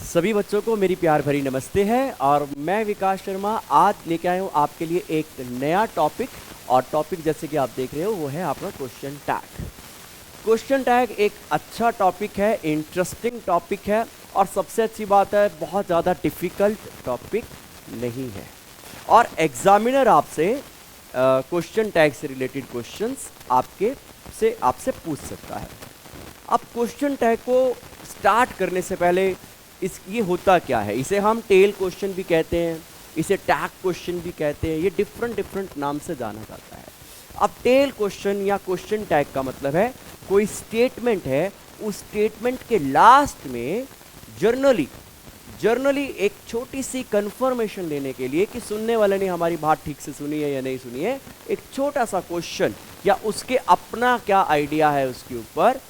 सभी बच्चों को मेरी प्यार भरी नमस्ते है और मैं विकास शर्मा आज लेके आया हूँ आपके लिए एक नया टॉपिक। और टॉपिक जैसे कि आप देख रहे हो वो है आपका क्वेश्चन टैग। क्वेश्चन टैग एक अच्छा टॉपिक है, इंटरेस्टिंग टॉपिक है और सबसे अच्छी बात है बहुत ज़्यादा डिफ़िकल्ट टॉपिक नहीं है। और एग्जामिनर आपसे क्वेश्चन टैग से रिलेटेड क्वेश्चंस आपसे पूछ सकता है। अब क्वेश्चन टैग को स्टार्ट करने से पहले ये होता क्या है, इसे हम टेल क्वेश्चन भी कहते हैं, इसे टैग क्वेश्चन भी कहते हैं, ये डिफरेंट नाम से जाना जाता है। अब टेल क्वेश्चन या क्वेश्चन टैग का मतलब है कोई स्टेटमेंट है, उस स्टेटमेंट के लास्ट में जर्नली एक छोटी सी कंफर्मेशन लेने के लिए कि सुनने वाले ने हमारी बात ठीक से सुनी है या नहीं सुनी है, एक छोटा सा क्वेश्चन या उसके अपना क्या आइडिया है उसके ऊपर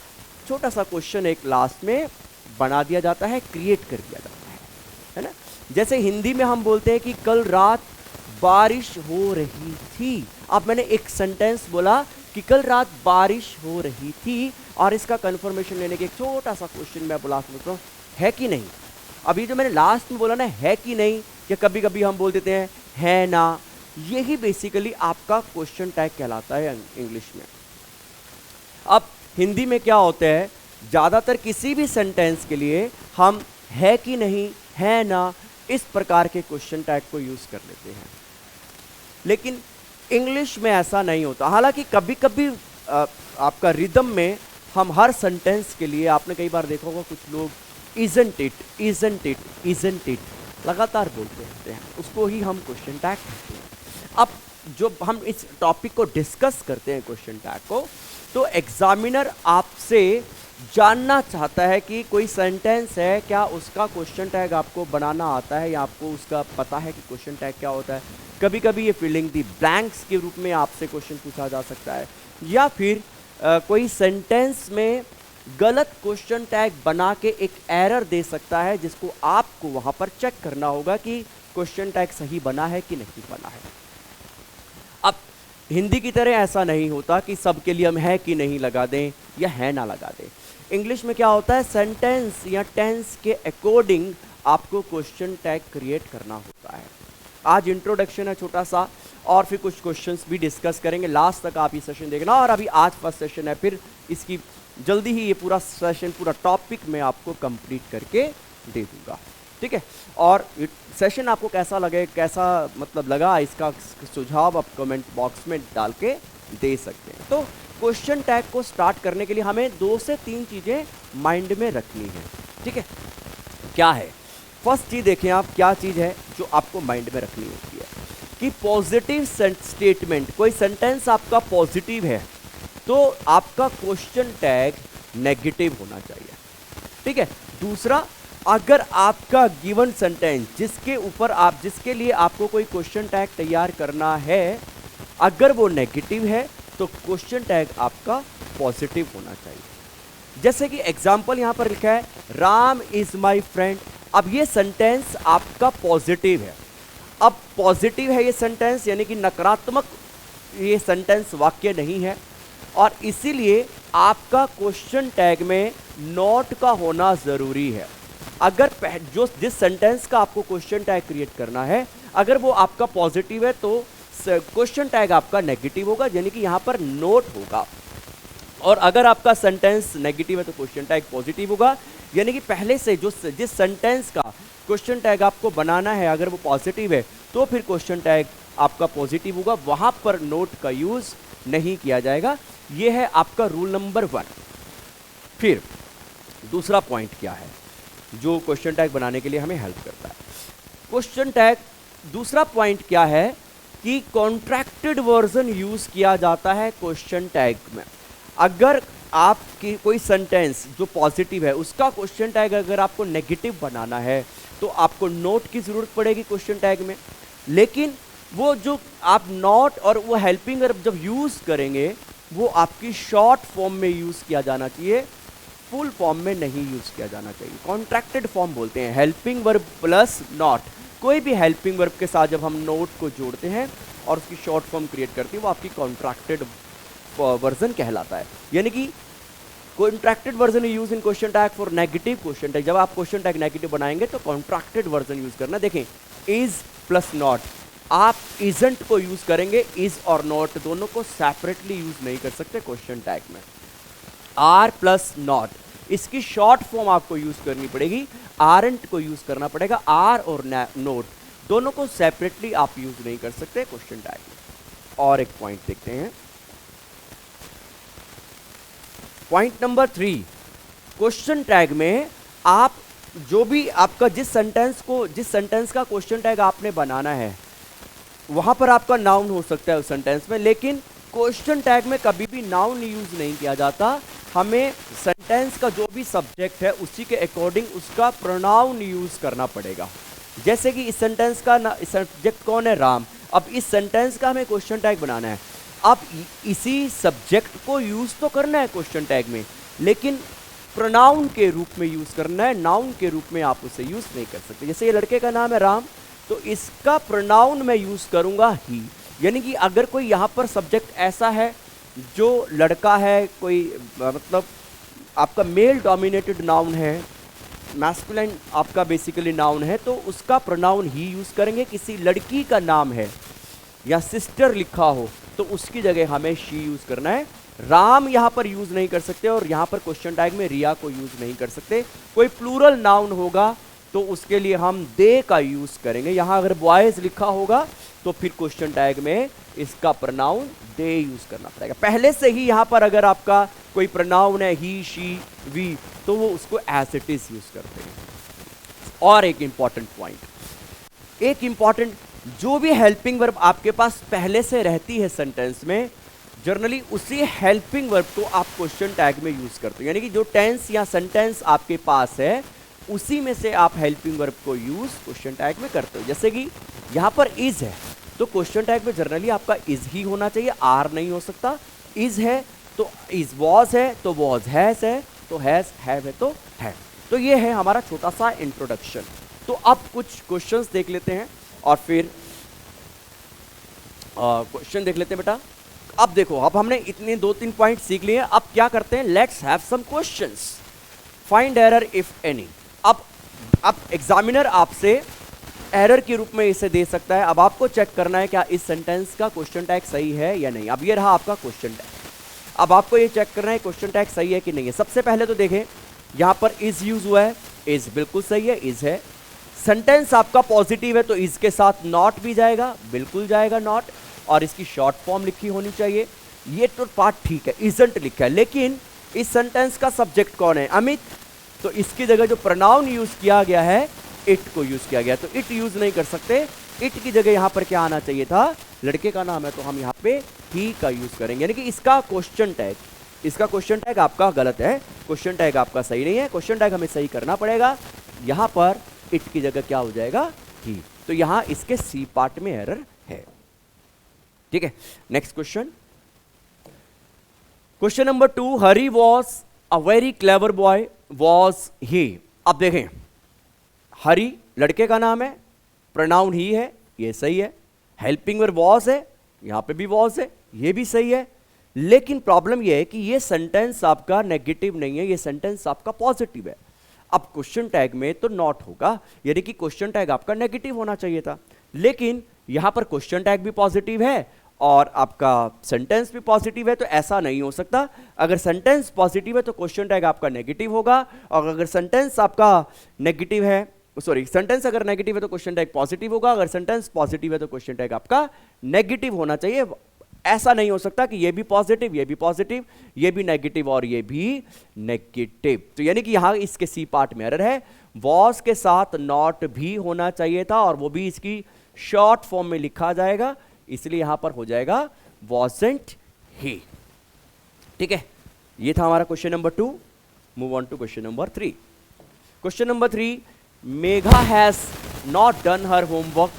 छोटा सा क्वेश्चन एक लास्ट में बना दिया जाता है, क्रिएट कर दिया जाता है ना। जैसे हिंदी में हम बोलते हैं कि कल रात बारिश हो रही थी। अब मैंने एक सेंटेंस बोला कि कल रात बारिश हो रही थी और इसका कंफर्मेशन लेने के एक छोटा सा क्वेश्चन मैं बुला सकता हूँ, है कि नहीं। अभी जो मैंने लास्ट में बोला ना, है कि नहीं, या कभी कभी हम बोल देते हैं है ना, यही बेसिकली आपका क्वेश्चन टैग कहलाता है इंग्लिश में। अब हिंदी में क्या होता है, ज़्यादातर किसी भी सेंटेंस के लिए हम है कि नहीं, है ना, इस प्रकार के क्वेश्चन टैग को यूज़ कर लेते हैं। लेकिन इंग्लिश में ऐसा नहीं होता। हालांकि कभी कभी आपका रिदम में हम हर सेंटेंस के लिए, आपने कई बार देखा होगा कुछ लोग इज़न्ट इट लगातार बोलते रहते हैं, उसको ही हम क्वेश्चन टैग कहते हैं। अब जो हम इस टॉपिक को डिस्कस करते हैं क्वेश्चन टैग को, तो एग्जामिनर आपसे जानना चाहता है कि कोई सेंटेंस है, क्या उसका क्वेश्चन टैग आपको बनाना आता है या आपको उसका पता है कि क्वेश्चन टैग क्या होता है। कभी कभी ये फिलिंग दी ब्लैंक्स के रूप में आपसे क्वेश्चन पूछा जा सकता है, या फिर कोई सेंटेंस में गलत क्वेश्चन टैग बना के एक एरर दे सकता है, जिसको आपको वहाँ पर चेक करना होगा कि क्वेश्चन टैग सही बना है कि नहीं बना है। अब हिंदी की तरह ऐसा नहीं होता कि सबके लिए हम है कि नहीं लगा दें या है ना लगा दें। इंग्लिश में क्या होता है, सेंटेंस या टेंस के अकॉर्डिंग आपको क्वेश्चन टैग क्रिएट करना होता है। आज इंट्रोडक्शन है छोटा सा, और फिर कुछ क्वेश्चंस भी डिस्कस करेंगे। लास्ट तक आप ये सेशन देखना, और अभी आज फर्स्ट सेशन है, फिर इसकी जल्दी ही ये पूरा सेशन, पूरा टॉपिक मैं आपको कंप्लीट करके दे दूंगा, ठीक है। और सेशन आपको कैसा लगे, कैसा मतलब लगा, इसका सुझाव आप कमेंट बॉक्स में डाल के दे सकते हैं। तो क्वेश्चन टैग को स्टार्ट करने के लिए हमें 2 से 3 चीज़ें माइंड में रखनी है, ठीक है। क्या है, फर्स्ट चीज़ देखें आप, क्या चीज़ है जो आपको माइंड में रखनी होती है कि पॉजिटिव स्टेटमेंट, कोई सेंटेंस आपका पॉजिटिव है तो आपका क्वेश्चन टैग नेगेटिव होना चाहिए, ठीक है। दूसरा, अगर आपका गिवन सेंटेंस जिसके लिए आपको कोई क्वेश्चन टैग तैयार करना है, अगर वो नेगेटिव है तो क्वेश्चन टैग आपका पॉजिटिव होना चाहिए। जैसे कि एग्जाम्पल यहाँ पर लिखा है, राम इज माई फ्रेंड। अब ये सेंटेंस आपका पॉजिटिव है। अब पॉजिटिव है ये सेंटेंस, यानी कि नकारात्मक ये सेंटेंस वाक्य नहीं है, और इसीलिए आपका क्वेश्चन टैग में नॉट का होना ज़रूरी है। अगर जिस सेंटेंस का आपको क्वेश्चन टैग क्रिएट करना है, अगर वो आपका पॉजिटिव है तो क्वेश्चन टैग आपका नेगेटिव होगा, यानी कि यहाँ पर नोट होगा। और अगर आपका सेंटेंस नेगेटिव है तो क्वेश्चन टैग पॉजिटिव होगा, यानी कि पहले से जिस सेंटेंस का क्वेश्चन टैग आपको बनाना है, अगर वो पॉजिटिव है तो फिर क्वेश्चन टैग आपका पॉजिटिव होगा, वहाँ पर नोट का यूज़ नहीं किया जाएगा। ये है आपका रूल नंबर 1। फिर दूसरा पॉइंट क्या है जो क्वेश्चन टैग बनाने के लिए हमें हेल्प करता है। क्वेश्चन टैग दूसरा पॉइंट क्या है कि कॉन्ट्रैक्टेड वर्जन यूज़ किया जाता है क्वेश्चन टैग में। अगर आपकी कोई सेंटेंस जो पॉजिटिव है, उसका क्वेश्चन टैग अगर आपको नेगेटिव बनाना है तो आपको नोट की ज़रूरत पड़ेगी क्वेश्चन टैग में। लेकिन वो जो आप नॉट और वो हेल्पिंग वर्ब जब यूज़ करेंगे, वो आपकी शॉर्ट फॉर्म में यूज़ किया जाना चाहिए, फुल फॉर्म में नहीं यूज़ किया जाना चाहिए। कॉन्ट्रैक्टेड फॉर्म बोलते हैं, हेल्पिंग वर्ब प्लस नॉट। कोई भी हेल्पिंग वर्ब के साथ जब हम नोट को जोड़ते हैं और उसकी शॉर्ट फॉर्म क्रिएट करते हैं, वो आपकी कॉन्ट्रैक्टेड वर्जन कहलाता है। यानी कि contracted version use in question tag for negative question tag. जब आप क्वेश्चन टैग नेगेटिव बनाएंगे तो कॉन्ट्रैक्टेड वर्जन यूज करना। देखें इज प्लस नॉट, आप इजंट को यूज करेंगे, इज और नॉट दोनों को सेपरेटली यूज नहीं कर सकते क्वेश्चन टैग में। आर प्लस नॉट, इसकी शॉर्ट फॉर्म आपको यूज करनी पड़ेगी, आरंट को यूज करना पड़ेगा। आर और नोट दोनों को सेपरेटली आप यूज नहीं कर सकते क्वेश्चन टैग में। और एक पॉइंट देखते हैं, पॉइंट नंबर 3, क्वेश्चन टैग में आप जो भी आपका जिस सेंटेंस का क्वेश्चन टैग आपने बनाना है वहां पर आपका नाउन हो सकता है उस सेंटेंस में, लेकिन क्वेश्चन टैग में कभी भी नाउन यूज नहीं किया जाता। हमें सेंटेंस का जो भी सब्जेक्ट है उसी के अकॉर्डिंग उसका प्रोनाउन यूज करना पड़ेगा। जैसे कि इस सेंटेंस का सब्जेक्ट कौन है, राम। अब इस सेंटेंस का हमें क्वेश्चन टैग बनाना है। अब इसी सब्जेक्ट को यूज तो करना है क्वेश्चन टैग में, लेकिन प्रोनाउन के रूप में यूज करना है, नाउन के रूप में आप उसे यूज नहीं कर सकते। जैसे ये लड़के का नाम है राम, तो इसका प्रोनाउन मैं यूज करूंगा ही। यानी कि अगर कोई यहाँ पर सब्जेक्ट ऐसा है जो लड़का है, कोई मतलब आपका मेल डोमिनेटेड नाउन है, मैस्कुलिन आपका बेसिकली नाउन है, तो उसका प्रोनाउन ही यूज करेंगे। किसी लड़की का नाम है या सिस्टर लिखा हो तो उसकी जगह हमें शी यूज करना है। राम यहाँ पर यूज नहीं कर सकते और यहाँ पर क्वेश्चन टैग में रिया को यूज नहीं कर सकते। कोई प्लूरल नाउन होगा तो उसके लिए हम दे का यूज करेंगे। यहाँ अगर बॉयज लिखा होगा तो फिर क्वेश्चन टैग में इसका प्रोनाउन दे यूज करना पड़ेगा। पहले से ही यहाँ पर अगर आपका कोई प्रोनाउन है ही, शी, वी, तो वो उसको एज इट इज यूज करते हैं। और एक इंपॉर्टेंट पॉइंट, एक इंपॉर्टेंट, जो भी हेल्पिंग वर्ब आपके पास पहले से रहती है सेंटेंस में, जनरली उसी हेल्पिंग वर्ब को आप क्वेश्चन टैग में यूज करते हो। यानी कि जो टेंस या सेंटेंस आपके पास है उसी में से आप हेल्पिंग वर्ब को यूज क्वेश्चन टैग में करते हो। जैसे कि यहाँ पर इज है तो क्वेश्चन टैग में जनरली आपका इज ही होना चाहिए, आर नहीं हो सकता। इज है तो इज, वॉज है तो वॉज, हैज है तो हैज, हैव है तो हैव। तो ये है हमारा छोटा सा इंट्रोडक्शन। तो अब कुछ क्वेश्चंस देख लेते हैं और फिर क्वेश्चन देख लेते हैं बेटा। अब देखो, अब हमने इतने 2-3 पॉइंट सीख लिए हैं। अब क्या करते हैं, let's have some questions. Find error if any. अब एग्जामिनर आपसे एरर के रूप में इसे दे सकता है। अब आपको चेक करना है क्या इस सेंटेंस का क्वेश्चन टैग सही है या नहीं। अब ये रहा आपका क्वेश्चन टैग। अब आपको ये चेक करना है क्वेश्चन टैग सही है कि नहीं है। सबसे पहले तो देखें, यहाँ पर इज यूज हुआ है, इज बिल्कुल सही है, इज है। सेंटेंस आपका पॉजिटिव है तो इज के साथ नॉट भी जाएगा, बिल्कुल जाएगा नॉट, और इसकी शॉर्ट फॉर्म लिखी होनी चाहिए। ये तो पार्ट ठीक है, इजंट लिखा है, लेकिन इस सेंटेंस का सब्जेक्ट कौन है, अमित, तो इसकी जगह जो प्रोनाउन यूज किया गया है इट को यूज किया गया, तो इट यूज नहीं कर सकते। इट की जगह यहाँ पर क्या आना चाहिए था, लड़के का नाम है तो हम यहाँ पे ही का यूज करेंगे। यानी कि इसका क्वेश्चन टैग आपका गलत है, क्वेश्चन टैग आपका सही नहीं है। क्वेश्चन टैग हमें सही करना पड़ेगा। यहाँ पर इट की जगह क्या हो जाएगा, ही। तो यहाँ इसके सी पार्ट में एरर है। ठीक है, next question, question number 2, Hari was a very clever boy, was he. अब देखें, हरी लड़के का नाम है, प्रोनाउन ही है, ये सही है। हेल्पिंग वर्ब वॉज है, यहां पे भी वॉज है, ये भी सही है। लेकिन प्रॉब्लम ये है कि ये सेंटेंस आपका नेगेटिव नहीं है, ये सेंटेंस आपका पॉजिटिव है। अब क्वेश्चन टैग में तो नॉट होगा, यानी कि क्वेश्चन टैग आपका नेगेटिव होना चाहिए था। लेकिन यहां पर क्वेश्चन टैग भी पॉजिटिव है और आपका सेंटेंस भी पॉजिटिव है, तो ऐसा नहीं हो सकता। अगर सेंटेंस पॉजिटिव है तो क्वेश्चन टैग आपका नेगेटिव होगा, और अगर सेंटेंस आपका नेगेटिव है, सॉरी, सेंटेंस अगर नेगेटिव है तो क्वेश्चन टैग पॉजिटिव होगा, अगर सेंटेंस पॉजिटिव है तो क्वेश्चन टैग आपका नेगेटिव होना चाहिए। ऐसा नहीं हो सकता कि ये भी पॉजिटिव, ये भी पॉजिटिव, ये भी नेगेटिव और ये भी नेगेटिव। तो यानी कि यहां इसके सी पार्ट में एरर है। वॉज के साथ नॉट भी होना चाहिए था और वो भी इसकी शॉर्ट फॉर्म में लिखा जाएगा, इसलिए यहां पर हो जाएगा wasn't he। ठीक है, ये था हमारा question number 2। Move on to question number 3। Question number 3, Megha has not done her homework,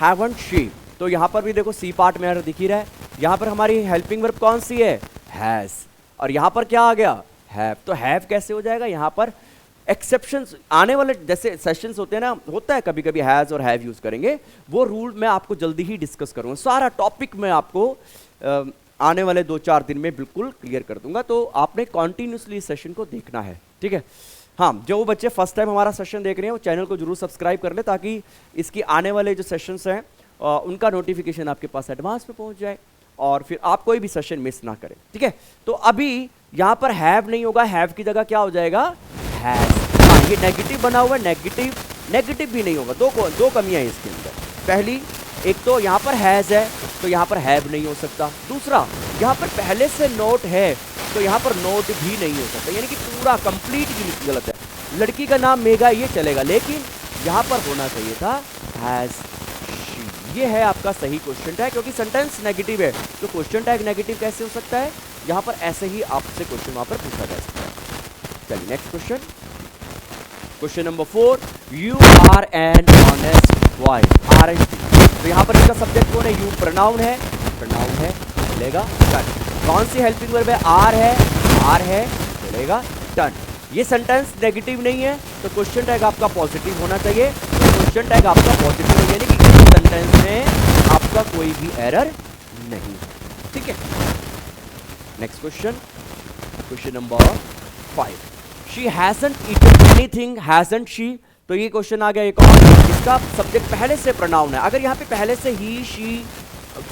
haven't she. तो यहां पर भी देखो सी पार्ट में एरर दिख ही रहा है। यहां पर हमारी हेल्पिंग वर्ब कौन सी है, हैज, और यहां पर क्या आ गया, हैव। तो हैव कैसे हो जाएगा, यहां पर एक्सेप्शंस आने वाले जैसे सेशंस होते हैं ना, होता है कभी कभी हैज और हैव यूज करेंगे, वो रूल मैं आपको जल्दी ही डिस्कस करूंगा। सारा टॉपिक मैं आपको आने वाले 2-4 दिन में बिल्कुल क्लियर कर दूंगा। तो आपने कॉन्टिन्यूसली सेशन को देखना है, ठीक है। हाँ, जो बच्चे फर्स्ट टाइम हमारा सेशन देख रहे हैं वो चैनल को जरूर सब्सक्राइब कर ले, ताकि इसकी आने वाले जो सेशंस हैं उनका नोटिफिकेशन आपके पास एडवांस में पहुंच जाए और फिर आप कोई भी सेशन मिस ना करें, ठीक है। तो अभी यहाँ पर हैव नहीं होगा, हैव की जगह क्या हो जाएगा, हैज। हाँ, ये नेगेटिव बना हुआ है, नेगेटिव भी नहीं होगा। दो कमियां हैं इसके अंदर। पहली, एक तो यहाँ पर हैज है तो यहाँ पर हैव नहीं हो सकता। दूसरा, यहाँ पर पहले से नोट है तो यहाँ पर नोट भी नहीं हो सकता, यानी कि पूरा कंप्लीट ही गलत है। लड़की का नाम मेघा, ये चलेगा, लेकिन यहाँ पर होना चाहिए था हैज शी। ये है आपका सही क्वेश्चन टैग, क्योंकि सेंटेंस नेगेटिव है तो क्वेश्चन टैग नेगेटिव कैसे हो सकता है। यहाँ पर ऐसे ही आपसे क्वेश्चन वहाँ पर पूछा जा सकता है। चलिए next question, question number 4, you are an honest boy, aren't. तो यहाँ पर इसका सब्जेक्ट कौन है, यू प्रोनाउन है, चलेगा, डन। कौन सी हेल्पिंग वर्ब है, आर है, चलेगा, डन। ये सेंटेंस नेगेटिव नहीं है तो क्वेश्चन टैग आपका पॉजिटिव होना चाहिए। तो क्वेश्चन टैग आपका पॉजिटिव है, यानी कि इस सेंटेंस में आपका कोई भी एरर नहीं, ठीक है। Next question, question number 5, she hasn't eaten anything, hasn't she. तो ये क्वेश्चन आ गया एक और, इसका सब्जेक्ट पहले से प्रोनाउन है। अगर यहाँ पे पहले से ही, शी,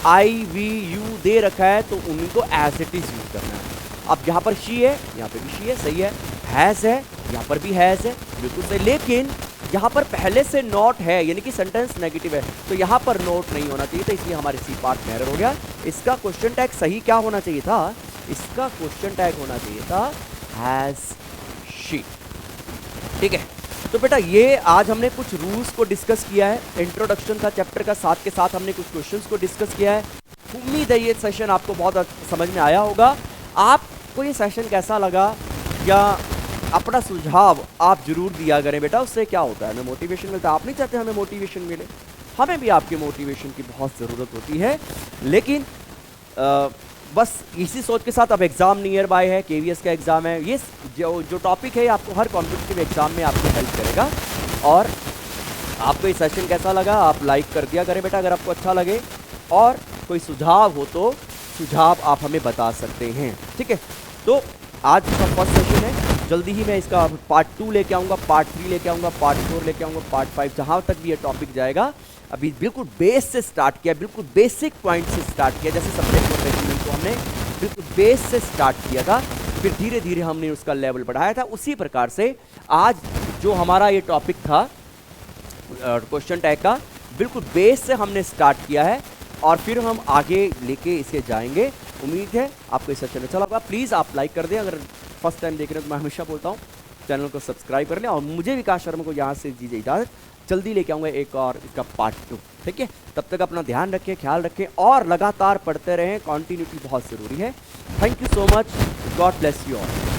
आई, वी, यू दे रखा है तो उनको एज इट इज यूज करना है। अब यहाँ पर शी है, यहाँ पे भी शी है, सही है। हैज है, यहाँ पर भी हैज है, बिल्कुल सही। लेकिन यहाँ पर पहले से नॉट है, यानी कि सेंटेंस नेगेटिव है, तो यहाँ पर नोट नहीं होना चाहिए था, इसलिए हमारे सी पार्ट में एरर हो गया। इसका क्वेश्चन टैग सही क्या होना चाहिए था, इसका क्वेश्चन टैग होना चाहिए था हैज शी, ठीक है। तो बेटा ये आज हमने कुछ रूल्स को डिस्कस किया है, इंट्रोडक्शन का चैप्टर का, साथ के साथ हमने कुछ क्वेश्चंस को डिस्कस किया है। उम्मीद है ये सेशन आपको बहुत समझ में आया होगा। आपको ये सेशन कैसा लगा, या अपना सुझाव आप जरूर दिया करें बेटा, उससे क्या होता है, हमें मोटिवेशन मिलता है। आप नहीं चाहते हमें मोटिवेशन मिले, हमें भी आपके मोटिवेशन की बहुत ज़रूरत होती है। लेकिन बस इसी सोच के साथ, अब एग्ज़ाम नियर बाय है, केवीएस का एग्ज़ाम है, ये जो टॉपिक है आपको हर कॉम्पिटिटिव एग्ज़ाम में आपको हेल्प करेगा। और आपको ये सेशन कैसा लगा, आप लाइक कर दिया करें बेटा अगर आपको अच्छा लगे, और कोई सुझाव हो तो सुझाव आप हमें बता सकते हैं, ठीक है। तो आज का फर्स्ट सेशन है, जल्दी ही मैं इसका पार्ट 2 लेके आऊँगा, पार्ट 3 लेके आऊँगा, पार्ट 4 लेके आऊँगा, पार्ट 5, जहाँ तक भी ये टॉपिक जाएगा। अभी बिल्कुल बेस से स्टार्ट किया, बिल्कुल बेसिक पॉइंट से स्टार्ट किया, जैसे सब्जेक्ट और रेजिमेंट को हमने बिल्कुल बेस से स्टार्ट किया था, फिर धीरे धीरे हमने उसका लेवल बढ़ाया था। उसी प्रकार से आज जो हमारा ये टॉपिक था क्वेश्चन टैग का, बिल्कुल बेस से हमने स्टार्ट किया है और फिर हम आगे लेके इसे जाएंगे। उम्मीद है आपको इस सेशन अच्छा लगा। प्लीज़ आप लाइक कर दें, अगर फर्स्ट टाइम देख रहे हैं तो मैं हमेशा बोलता हूँ चैनल को सब्सक्राइब कर लें। और मुझे विकास शर्मा को यहाँ से दीजिए इजाज़त, जल्दी लेके आऊँगा एक और इसका पार्ट 2, ठीक है। तब तक अपना ध्यान रखें, ख्याल रखें और लगातार पढ़ते रहें, कॉन्टिन्यूटी बहुत ज़रूरी है। Thank you so much, God bless you all.